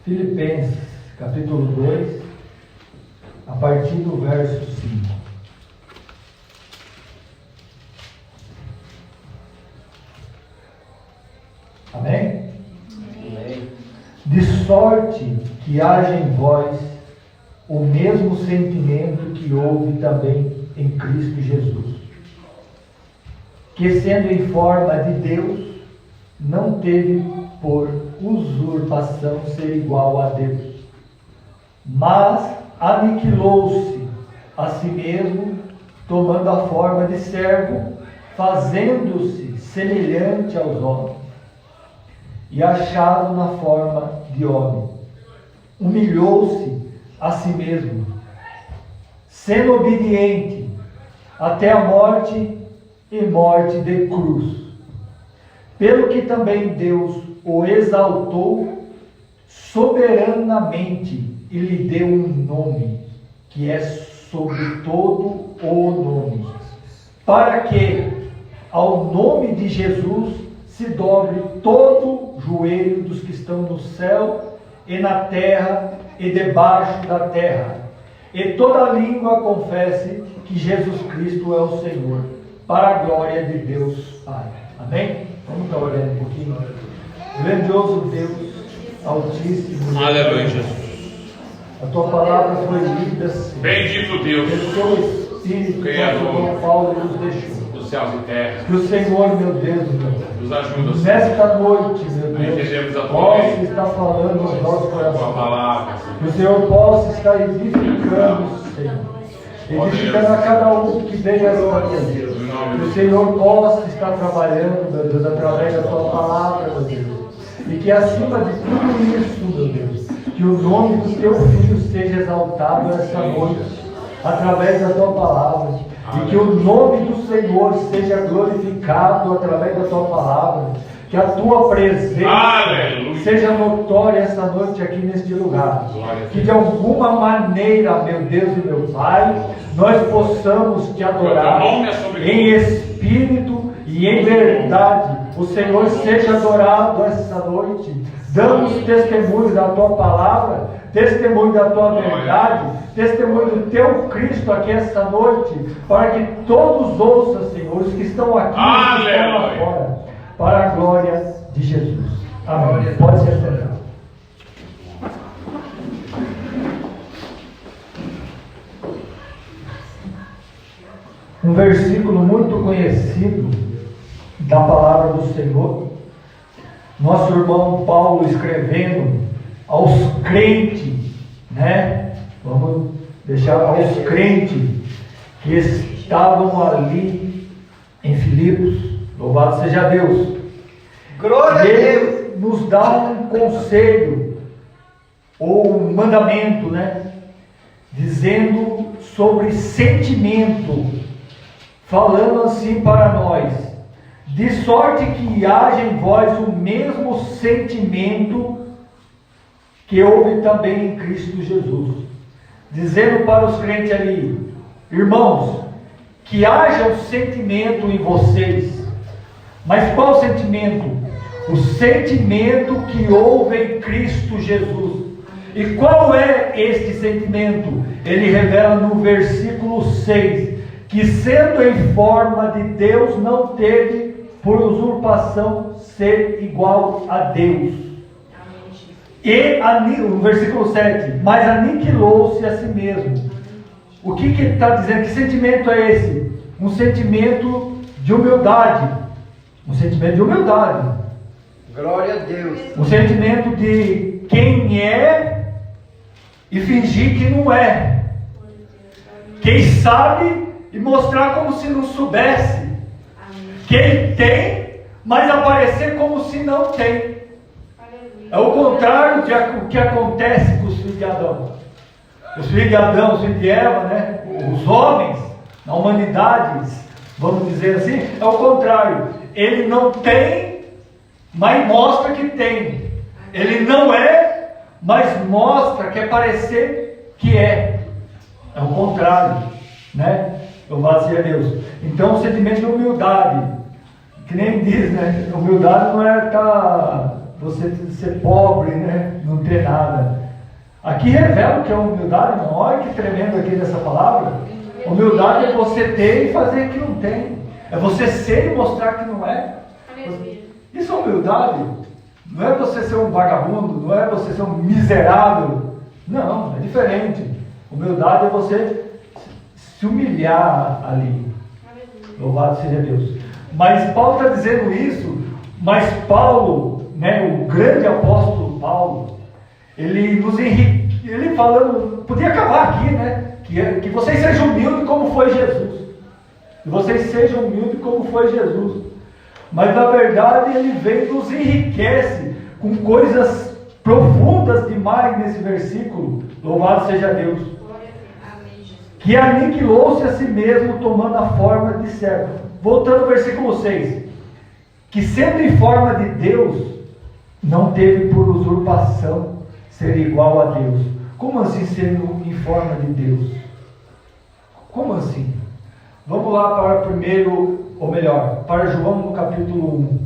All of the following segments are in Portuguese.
Filipenses, capítulo 2, a partir do verso 5. Amém? Amém. De sorte que haja em vós o mesmo sentimento que houve também em Cristo Jesus, que sendo em forma de Deus, não teve por usurpação ser igual a Deus, mas aniquilou-se a si mesmo, tomando a forma de servo, fazendo-se semelhante aos homens, e achado na forma de homem, humilhou-se a si mesmo, sendo obediente até a morte e morte de cruz, pelo que também Deus o exaltou soberanamente e lhe deu um nome que é sobre todo o nome, para que ao nome de Jesus se dobre todo joelho dos que estão no céu e na terra e debaixo da terra, e toda língua confesse que Jesus Cristo é o Senhor, para a glória de Deus Pai. Amém? Vamos estar olhando um pouquinho. Grandioso Deus, Altíssimo. Aleluia, Jesus. A tua palavra foi lida, Senhor. Bendito Deus, Pelo teu Espírito, que o Paulo nos deixou. dos céus e terras, Que o Senhor, meu Deus, nos ajuda, Senhor. nesta noite, meu Deus, Entendemos a tua possa lei, estar falando aos nossos a tua corações. palavra, Que o Senhor possa estar edificando, Senhor. Edificando a cada um que veio a esta manhã. em nome Que o de Senhor possa estar trabalhando, meu Deus, através da tua palavra, meu Deus. E que acima de tudo isso, meu Deus, que o nome do teu filho seja exaltado esta noite, através da tua palavra. E que o nome do Senhor seja glorificado através da tua palavra. Que a tua presença Aleluia. seja notória esta noite aqui neste lugar. Glória a Que de alguma maneira, meu Deus e meu Pai, nós possamos te adorar Teu nome é sobre em espírito e em verdade. O Senhor seja adorado esta noite. Damos testemunho da tua palavra, testemunho da tua verdade, testemunho do teu Cristo aqui esta noite, para que todos ouçam, Senhor, os que estão aqui e os que estão lá fora, para a glória de Jesus. Amém. Pode se assentar. Um versículo muito conhecido da palavra do Senhor. Nosso irmão Paulo escrevendo aos crentes, né? Vamos deixar aos crentes que estavam ali em Filipos. Louvado seja Deus. Glória a Deus. Ele nos dá um conselho ou um mandamento, né? Dizendo sobre sentimento, falando assim para nós: de sorte que haja em vós o mesmo sentimento que houve também em Cristo Jesus. Dizendo para os crentes ali: irmãos, que haja um sentimento em vocês. Mas qual sentimento? O sentimento que houve em Cristo Jesus. E qual é este sentimento? Ele revela no versículo 6, que sendo em forma de Deus, não teve por usurpação ser igual a Deus. E no versículo 7, mas aniquilou-se a si mesmo. O que está dizendo? Que sentimento é esse? Um sentimento de humildade. Um sentimento de humildade. Glória a Deus. Um sentimento de quem é e fingir que não é. Quem sabe e mostrar como se não soubesse. Quem tem, mas aparecer como se não tem. É o contrário do que acontece com os filhos de Adão. Os filhos de Adão, os filhos de Eva, né? Os homens, na humanidade, vamos dizer assim, é o contrário. Ele não tem, mas mostra que tem. Ele não é, mas mostra, quer parecer que é. É o contrário, né? Louvado seja Deus. Então, o sentimento de humildade, que nem diz, né? Humildade não é estar você ser pobre, né? Não ter nada. Aqui revela o que é humildade, irmão. Olha que tremendo aqui nessa palavra. Humildade é você ter e fazer que não tem. É você ser e mostrar que não é. Isso é humildade. Não é você ser um vagabundo, não é você ser um miserável. Não, é diferente. Humildade é você se humilhar ali. Louvado seja Deus. Mas Paulo está dizendo isso, mas Paulo, né, o grande apóstolo Paulo, ele nos enriquece, ele falando, podia acabar aqui, né? Que vocês sejam humildes como foi Jesus. Que vocês sejam humildes como foi Jesus. Mas na verdade ele vem nos enriquece com coisas profundas demais nesse versículo. Louvado seja Deus. Que aniquilou-se a si mesmo, tomando a forma de servo. Voltando ao versículo 6. Que sendo em forma de Deus, não teve por usurpação ser igual a Deus. Como assim sendo em forma de Deus? Como assim? Vamos lá para primeiro, ou melhor, para João no capítulo 1.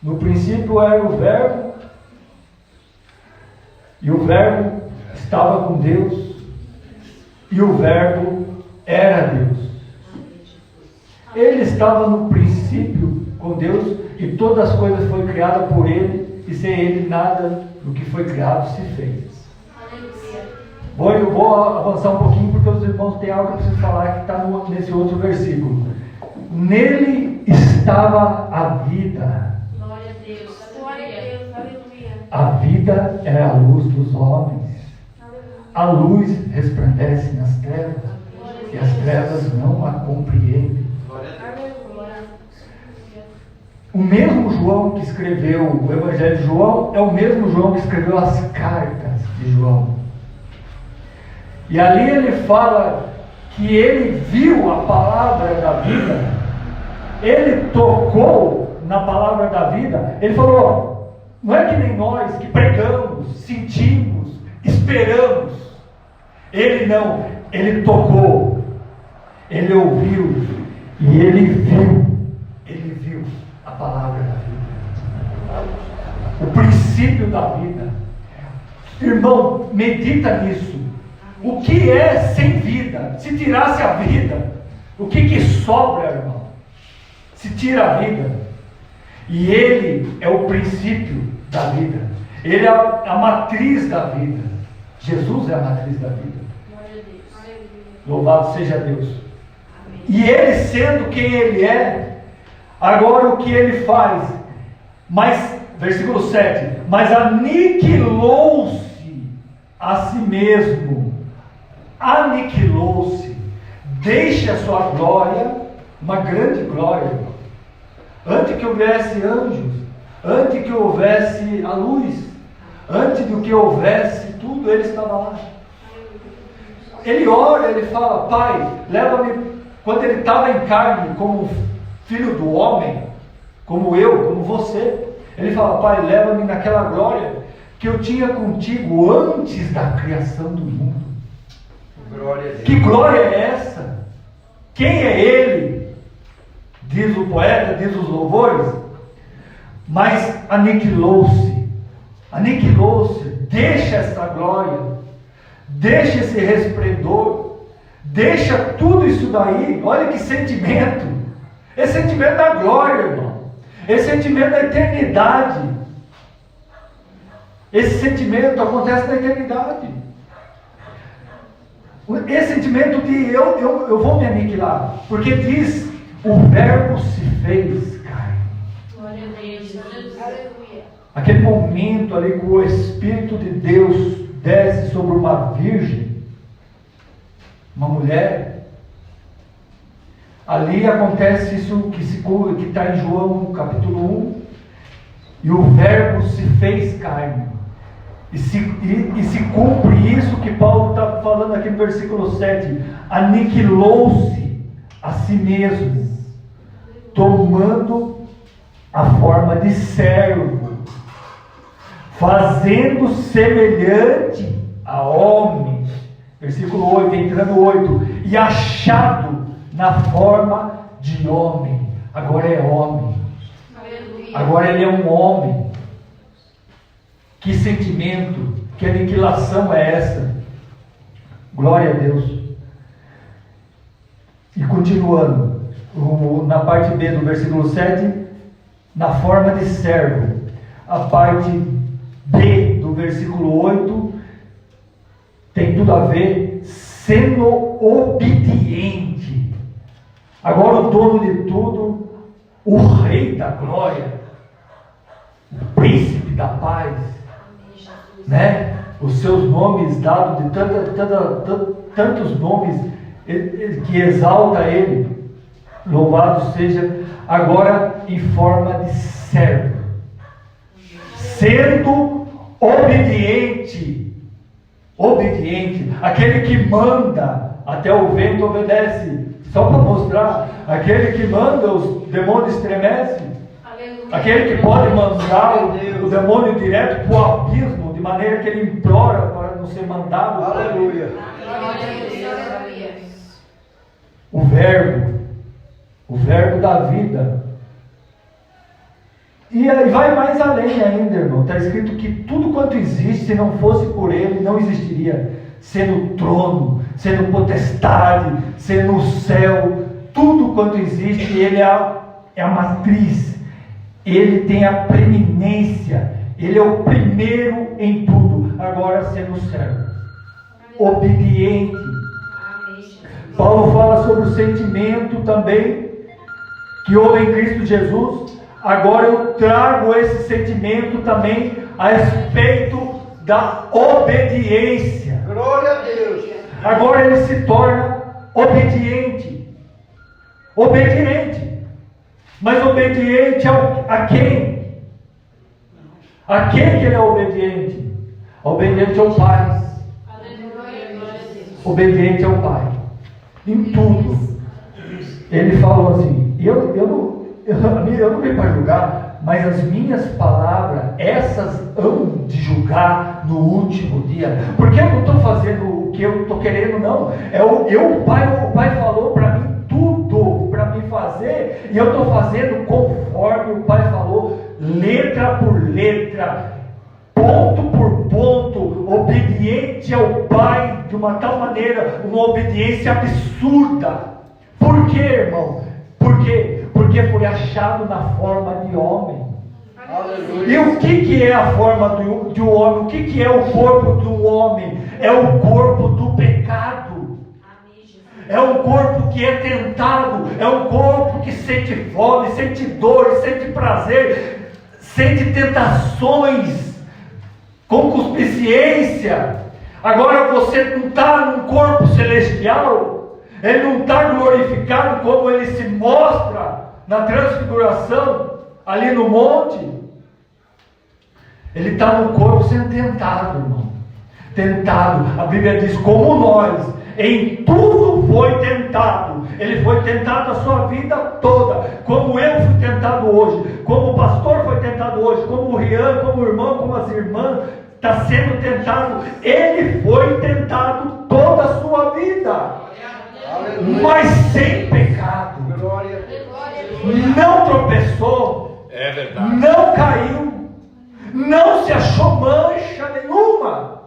No princípio era o Verbo, e o Verbo estava com Deus, e o Verbo era Deus. Ele estava no princípio com Deus, e todas as coisas foram criadas por Ele, e sem Ele nada do que foi criado se fez. Eu vou avançar um pouquinho, porque os irmãos têm algo que eu preciso falar que está nesse outro versículo. Nele estava a vida. Glória a Deus. Glória a Deus. Aleluia. A vida é a luz dos homens. A luz resplandece nas trevas, e as trevas não a compreendem. O mesmo João que escreveu o Evangelho de João é o mesmo João que escreveu as cartas de João. E ali ele fala que ele viu a palavra da vida, ele tocou na palavra da vida, ele falou, não é que nem nós que pregamos, sentimos, esperamos. Ele não, ele tocou, ele ouviu e ele viu a palavra da vida, o princípio da vida. Irmão, medita nisso. O que é sem vida? Se tirasse a vida, o que sobra, irmão? Se tira a vida. E Ele é o princípio da vida. Ele é a matriz da vida. Jesus é a matriz da vida. Louvado seja Deus. E Ele sendo quem Ele é, agora o que Ele faz? Mas, versículo 7, mas aniquilou-se a si mesmo. Aniquilou-se, deixa a sua glória, uma grande glória, antes que houvesse anjos, antes que houvesse a luz, antes do que houvesse tudo, ele estava lá. Ele ora, ele fala, Pai, leva-me, quando ele estava em carne, como filho do homem, como eu, como você, ele fala, Pai, leva-me naquela glória que eu tinha contigo antes da criação do mundo. Glória a Deus. Que glória é essa? Quem é Ele? Diz o poeta, diz os louvores. Mas aniquilou-se, deixa essa glória, deixa esse resplendor, deixa tudo isso daí. Olha que sentimento, esse sentimento da glória, irmão, esse sentimento da eternidade, esse sentimento acontece na eternidade. Esse sentimento de eu vou me aniquilar, porque diz, o Verbo se fez carne. Glória a Deus. Aleluia. Aquele momento ali que o Espírito de Deus desce sobre uma virgem, uma mulher, ali acontece isso que está em João capítulo 1, e o Verbo se fez carne. E se cumpre isso que Paulo está falando aqui no versículo 7. Aniquilou-se a si mesmo, tomando a forma de servo, fazendo semelhante a homem. Versículo 8, entrando 8. E achado na forma de homem. Agora é homem. Agora ele é um homem. Que sentimento, que aniquilação é essa? Glória a Deus. E continuando, na parte B do versículo 7, na forma de servo. A parte B do versículo 8 tem tudo a ver, sendo obediente. Agora o dono de tudo, o Rei da Glória, o Príncipe da Paz, né? Os seus nomes dados de tantos nomes que exalta ele, louvado seja, agora em forma de servo, sendo obediente, aquele que manda, até o vento obedece, só para mostrar, aquele que manda, os demônios estremecem, aquele que pode mandar o demônio direto para o abismo, de maneira que ele implora para não ser mandado. Aleluia. O verbo da vida. E aí vai mais além ainda, irmão. Está escrito que tudo quanto existe, se não fosse por ele, não existiria. Sendo trono, sendo potestade, sendo o céu, tudo quanto existe, ele é a matriz. Ele tem a preeminência. Ele é o primeiro em tudo. Agora sendo servo, obediente. Paulo fala sobre o sentimento também que houve em Cristo Jesus. Agora eu trago esse sentimento também a respeito da obediência. Glória a Deus. Agora ele se torna obediente. Obediente. Mas obediente a quem? A quem que ele é obediente? Obediente ao Pai. Obediente ao Pai. Em tudo. Ele falou assim, eu não vim para julgar, mas as minhas palavras, essas hão de julgar no último dia. Porque eu não estou fazendo o que eu estou querendo, não. O Pai falou para mim tudo para me fazer, e eu estou fazendo conforme o Pai falou, letra por letra, ponto por ponto, obediente ao Pai de uma tal maneira, uma obediência absurda. Por quê, irmão? Por quê? Porque foi achado na forma de homem. Aleluia. E o que é a forma de um homem? O que é o corpo do homem? É o corpo do pecado. É um corpo que é tentado, é um corpo que sente fome, sente dor, sente prazer, sente tentações, concupiscência. Agora você não está num corpo celestial, ele não está glorificado como ele se mostra na transfiguração, ali no monte. Ele está no corpo sendo tentado, irmão. Tentado, a Bíblia diz, como nós, em tudo foi tentado. Ele foi tentado a sua vida toda, como eu fui tentado hoje, como o pastor foi tentado hoje, como o Rian, como o irmão, como as irmãs, está sendo tentado. Ele foi tentado toda a sua vida, mas sem pecado. Não tropeçou, É verdade. não caiu, não se achou mancha nenhuma,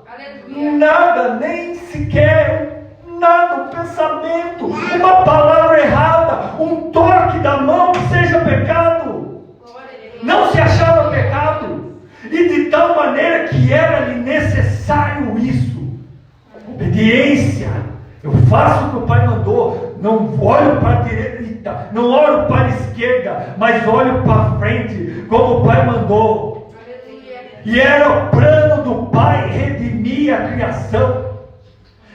nada, nem sequer nada, um pensamento, uma palavra errada, um toque da mão que seja pecado. Não se achava pecado, e de tal maneira que era-lhe necessário isso. Obediência. Eu faço o que o Pai mandou, não olho para a direita, não olho para a esquerda, mas olho para a frente, como o Pai mandou. E era o plano do Pai redimir a criação.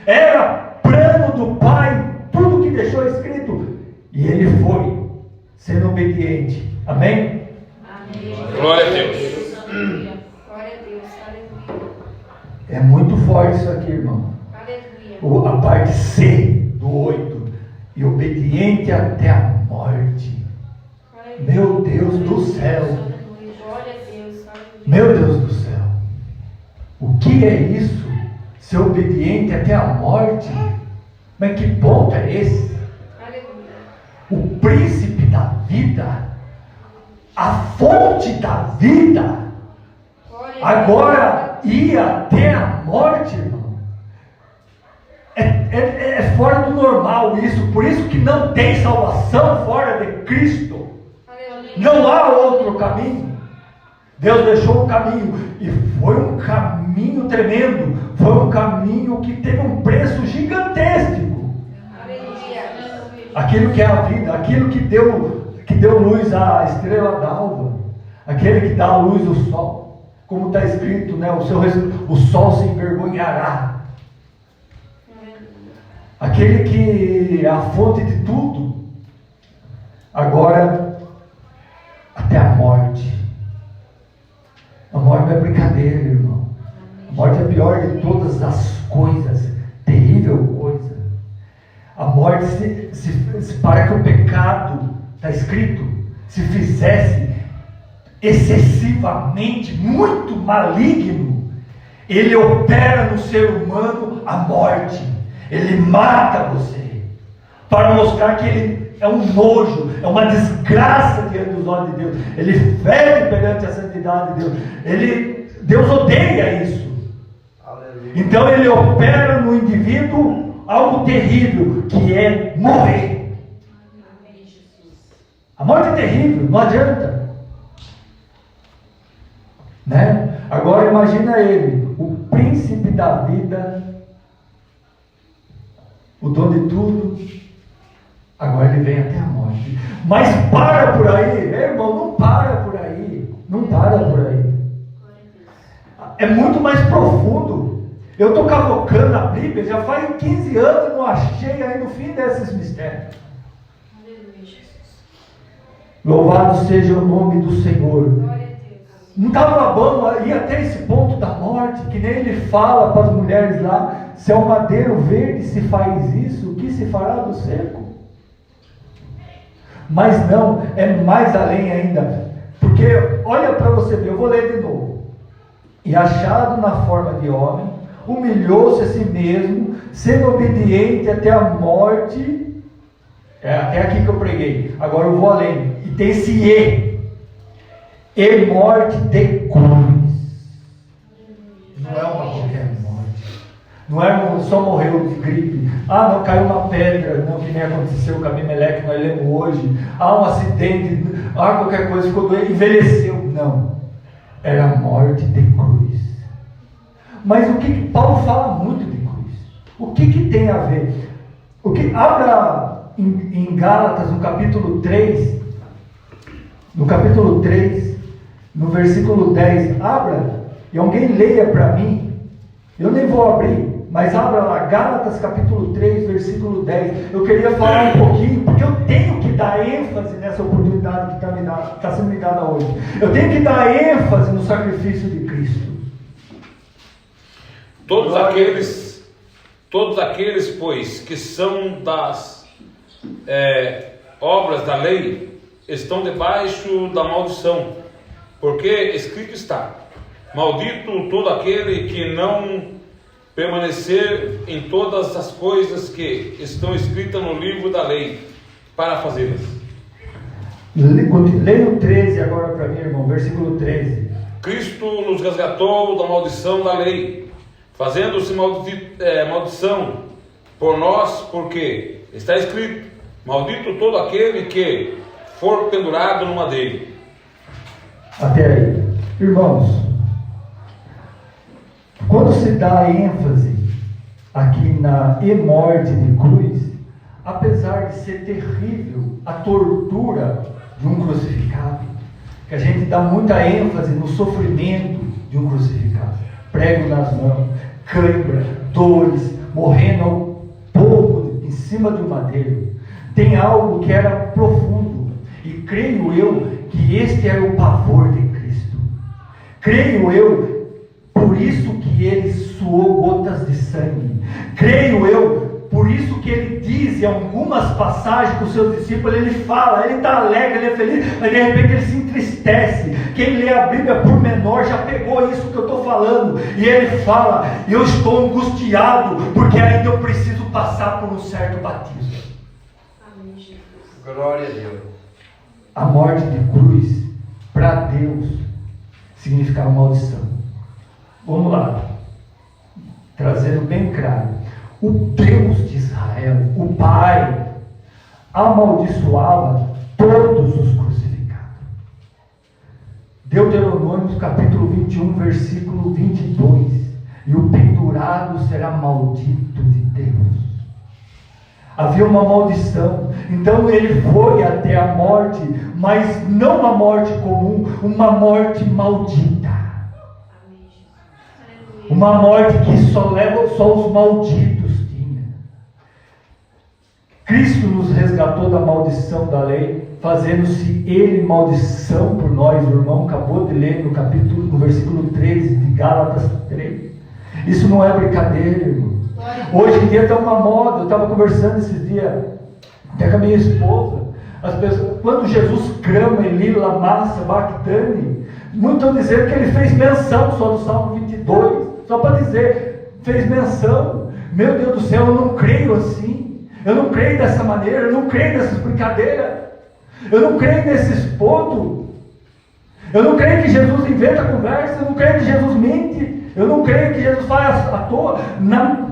Era plano do Pai, tudo que deixou escrito, e ele foi sendo obediente. Amém? Glória a Deus. É muito forte isso aqui, irmão. A parte C do 8, e obediente até a morte. Meu Deus do céu. Meu Deus do céu. O que é isso? Ser obediente até a morte? Mas que ponto é esse? O príncipe da vida, a fonte da vida, Agora, ir até a morte, irmão, é fora do normal isso. Por isso que não tem salvação fora de Cristo. Não há outro caminho. Deus deixou um caminho, e foi um caminho tremendo. Foi um caminho que teve um preço gigantesco. Aquilo que é a vida, aquilo que deu luz à estrela d'alva, aquele que dá à luz o sol, como está escrito, né? O sol se envergonhará. Aquele que é a fonte de tudo, agora até a morte. A morte não é brincadeira, irmão. A morte é a pior de todas as coisas, terrível coisa. A morte, se para que o pecado, está escrito, se fizesse excessivamente, muito maligno, ele opera no ser humano a morte. Ele mata você, para mostrar que ele é um nojo, é uma desgraça diante dos olhos de Deus. Ele fere perante a santidade de Deus. Deus odeia isso. Aleluia. Então ele opera no indivíduo algo terrível, que é morrer. A morte é terrível, não adianta, né? Agora imagina ele, o príncipe da vida, o dono de tudo. Agora ele vem até a morte. Mas para por aí, irmão, não para por aí. Não para por aí. É muito mais profundo. Eu estou cavocando a Bíblia, já faz 15 anos e não achei aí no fim desses mistérios. Louvado seja o nome do Senhor. Não estava bom ir até esse ponto da morte, que nem ele fala para as mulheres lá: se é um madeiro verde se faz isso, o que se fará do seco? Mas não, é mais além ainda, porque olha para você ver, eu vou ler de novo. E achado na forma de homem, humilhou-se a si mesmo, sendo obediente até a morte. É até aqui que eu preguei, agora eu vou além, e tem esse e morte de cruz. Não é uma qualquer morte, não é só morreu de gripe, não caiu uma pedra, não, que nem aconteceu com a Abimeleque, nós lemos hoje, um acidente, qualquer coisa, ficou doente, envelheceu. Não, era a morte de cruz. Mas o que Paulo fala muito de cruz? O que tem a ver? Abra em Gálatas, no capítulo 3, no versículo 10, abra, e alguém leia para mim, eu nem vou abrir, mas abra lá, Gálatas capítulo 3, versículo 10, eu queria falar um pouquinho, porque eu tenho que dar ênfase nessa oportunidade que está sendo me dada hoje, eu tenho que dar ênfase no sacrifício de Cristo. Todos aqueles, pois, que são das obras da lei, estão debaixo da maldição, porque escrito está: maldito todo aquele que não permanecer em todas as coisas que estão escritas no livro da lei, para fazê-las. Leia o 13 agora para mim, irmão, versículo 13. Cristo nos resgatou da maldição da lei, fazendo-se maldição por nós, porque está escrito: maldito todo aquele que for pendurado no madeiro. Até aí, irmãos, quando se dá ênfase aqui na morte de cruz, apesar de ser terrível a tortura de um crucificado, que a gente dá muita ênfase no sofrimento de um crucificado, prego nas mãos, cãibra, dores, morrendo ao pouco em cima do madeiro, tem algo que era profundo, e creio eu que este era o pavor de Cristo. Creio eu, por isso que ele suou gotas de sangue. Creio eu, por isso que ele diz em algumas passagens com os seus discípulos, ele fala, ele está alegre, ele é feliz, mas de repente ele se entristece. Quem lê a Bíblia por menor já pegou isso que eu estou falando, e ele fala: eu estou angustiado, porque ainda eu preciso passar por um certo batismo. Glória a Deus. A morte de cruz, para Deus, significava maldição. Vamos lá. Trazendo bem claro. O Deus de Israel, o Pai, amaldiçoava todos os crucificados. Deuteronômio capítulo 21, versículo 22. E o pendurado será maldito de Deus. Havia uma maldição. Então ele foi até a morte, mas não uma morte comum, uma morte maldita. Uma morte que só os malditos tinham. Cristo nos resgatou da maldição da lei, fazendo-se ele maldição por nós. O irmão acabou de ler no versículo 13 de Gálatas 3. Isso não é brincadeira, irmão. Hoje em dia está uma moda. Eu estava conversando esses dias até com a minha esposa. As pessoas, quando Jesus clama Eli lama sabachthani, muitos estão dizendo que ele fez menção só do Salmo 22, só para dizer, fez menção. Meu Deus do céu, eu não creio assim, eu não creio dessa maneira, eu não creio nessas brincadeiras, eu não creio nesses pontos, eu não creio que Jesus inventa conversa, eu não creio que Jesus mente, eu não creio que Jesus faz à toa.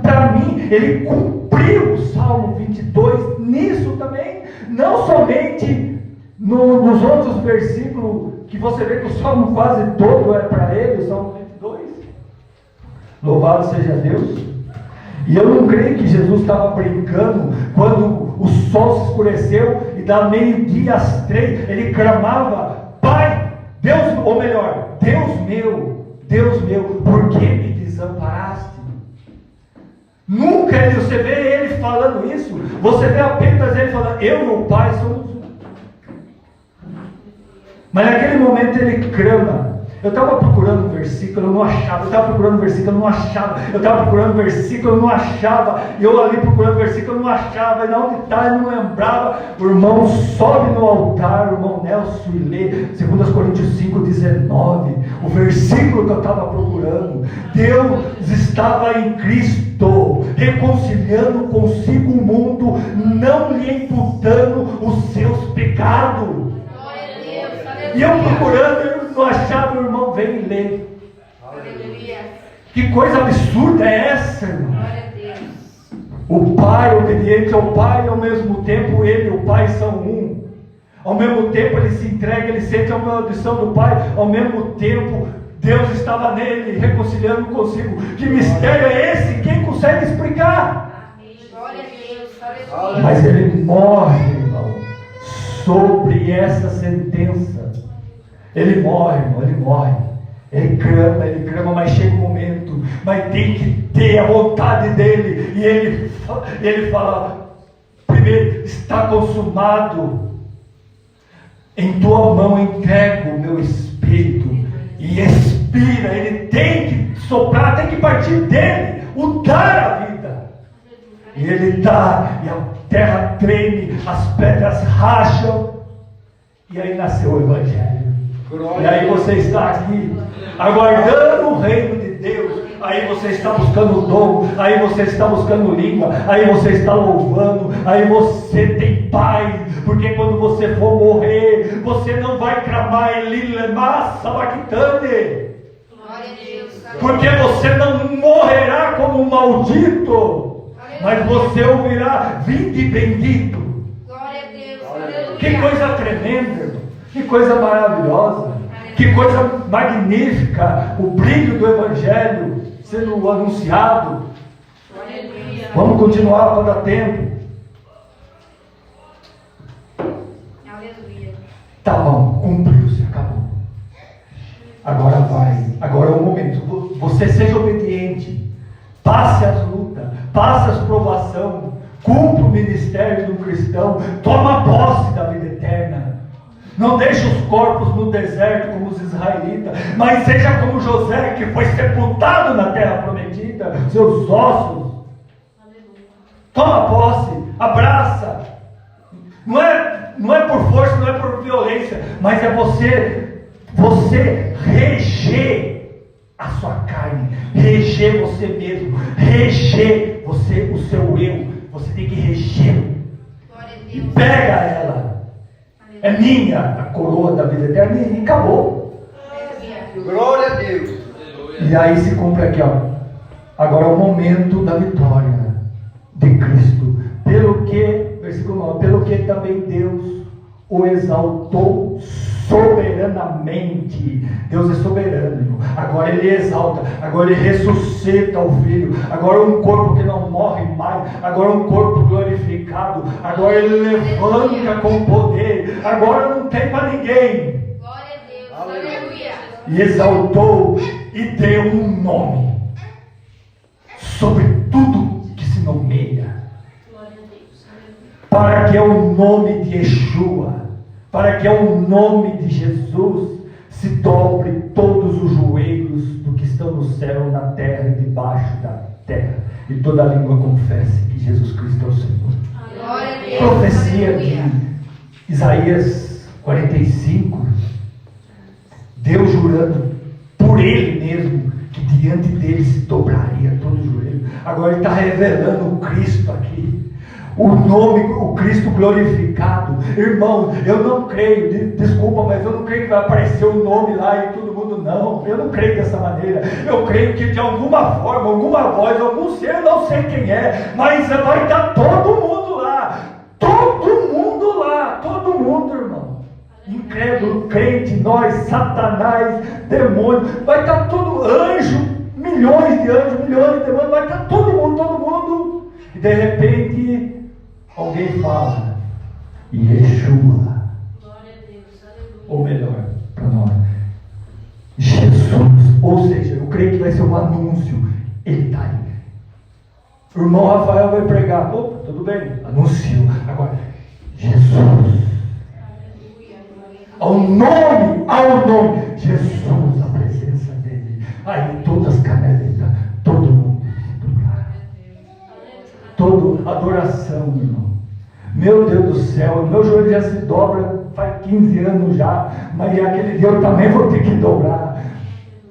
Para mim, ele cumpriu o Salmo 22 nisso também, não somente nos outros versículos, que você vê que o Salmo quase todo é para ele, o Salmo 22. Louvado seja Deus. E eu não creio que Jesus estava brincando quando o sol se escureceu e da meio-dia às 3 ele clamava: Pai, Deus, ou melhor, Deus meu, por que me desamparaste? Nunca você vê ele falando isso, você vê apenas ele falando: eu e o Pai somos um. Mas naquele momento ele clama. Eu estava procurando um versículo, eu não achava. Eu estava procurando um versículo, eu não achava. Eu estava procurando um versículo, eu não achava. E eu ali procurando um versículo, eu não achava. E na onde está, eu não lembrava. O irmão sobe no altar, o irmão Nelson, e lê 2 Coríntios 5,19. O versículo que eu estava procurando. Deus estava em Cristo, reconciliando consigo o mundo, não lhe imputando os seus pecados. E eu procurando, eu não achava. O irmão veio e lê. Aleluia. Que coisa absurda é essa, irmão? Glória a Deus. O Pai obediente ao Pai, ao mesmo tempo ele e o Pai são um. Ao mesmo tempo ele se entrega, ele sente a maldição do Pai. Ao mesmo tempo Deus estava nele, reconciliando consigo. Que mistério é esse? Quem consegue explicar? Amém. Glória a Deus. Aleluia. Mas ele morre, irmão, sobre essa sentença. Ele morre, irmão, ele morre. Ele clama, mas chega um momento, mas tem que ter a vontade dele. E ele fala: primeiro, está consumado. Em tua mão entrego o meu espírito. E expira, ele tem que soprar, tem que partir dele, o dar a vida. E ele dá, e a terra treme, as pedras racham. E aí nasceu o Evangelho. E aí você está aqui, aguardando o reino de Deus. Aí você está buscando o dom, aí você está buscando língua, aí você está louvando, aí você tem paz, porque quando você for morrer, você não vai clamar Eli lama sabachthani, porque você não morrerá como um maldito, mas você ouvirá: vinde bendito. Glória a Deus. Que coisa tremenda, irmão. Que coisa maravilhosa, que coisa magnífica, o brilho do Evangelho sendo anunciado. Aleluia. Vamos continuar para dar tempo. Aleluia. Tá bom, cumpriu-se, acabou. Agora vai, agora é o momento. Você seja obediente, passe as lutas, passe as provações, cumpra o ministério do cristão, toma posse da vida eterna. Não deixe os corpos no deserto como os israelitas, mas seja como José, que foi sepultado na terra prometida, seus ossos. Toma posse, abraça. Não é por força, não é por violência, mas é você reger a sua carne, reger você mesmo, reger o seu eu. Você tem que reger. E pega ela. É minha a coroa da vida eterna e acabou. Glória a Deus. E aí se cumpre aqui, ó. Agora é o momento da vitória de Cristo. Pelo que, versículo 9, pelo que também Deus o exaltou soberanamente. Deus é soberano. Agora Ele exalta, agora Ele ressuscita o Filho. Agora um corpo que não morre mais, agora um corpo glorificado. Agora Ele levanta com poder. Agora não tem para ninguém. Glória a Deus. Aleluia. E exaltou e deu um nome sobre tudo que se nomeia, para que o nome de Yeshua, para que o nome de Jesus se dobre todos os joelhos do que estão no céu, na terra e debaixo da terra, e toda língua confesse que Jesus Cristo é o Senhor. Glória a Deus. Profecia de Isaías 45, Deus jurando por Ele mesmo que diante dele se dobraria todo o joelho. Agora Ele está revelando o Cristo aqui, o nome, o Cristo glorificado. Irmão, eu não creio, desculpa, mas eu não creio que vai aparecer o nome lá e todo mundo, não. Eu não creio dessa maneira. Eu creio que de alguma forma, alguma voz, algum ser, eu não sei quem é, mas vai estar todo mundo lá. Todo mundo lá, todo mundo, irmão. Incrédulo, crente, nós, Satanás, demônio, vai estar todo anjo, milhões de anjos, milhões de demônios, vai estar todo mundo, e de repente alguém fala, Yeshua, ou melhor, para nós, Jesus, ou seja, eu creio que vai ser um anúncio, Ele está aí. O irmão Rafael vai pregar, opa, tudo bem, anuncio, agora, Jesus, ao nome, Jesus, a presença dele, aí todas as canelitas, todo mundo se dobrar, toda adoração, irmão, meu Deus do céu, meu joelho já se dobra faz 15 anos já, mas aquele dia eu também vou ter que dobrar,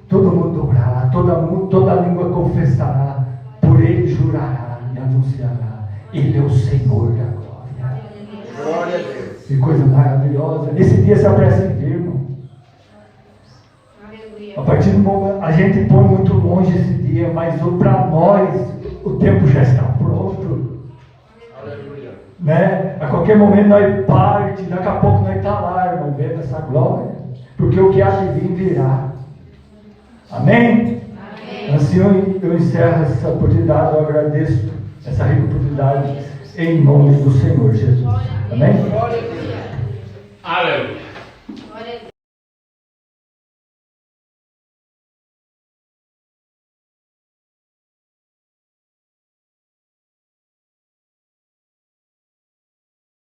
todo mundo dobrará, toda língua confessará, por ele jurará e anunciará, ele é o Senhor da glória. Glória a Deus. Que coisa maravilhosa. Esse dia se apressa em vir, irmão. A partir do momento, a gente põe muito longe esse dia, mas para nós o tempo já está pronto. Aleluia. Né? A qualquer momento nós parte, daqui a pouco nós está lá, irmão, vendo essa glória. Porque o que há de vir virá. Amém? Amém. Assim eu encerro essa oportunidade, eu agradeço essa rica oportunidade em nome do Senhor Jesus. Amém? Glória a Deus. Aleluia.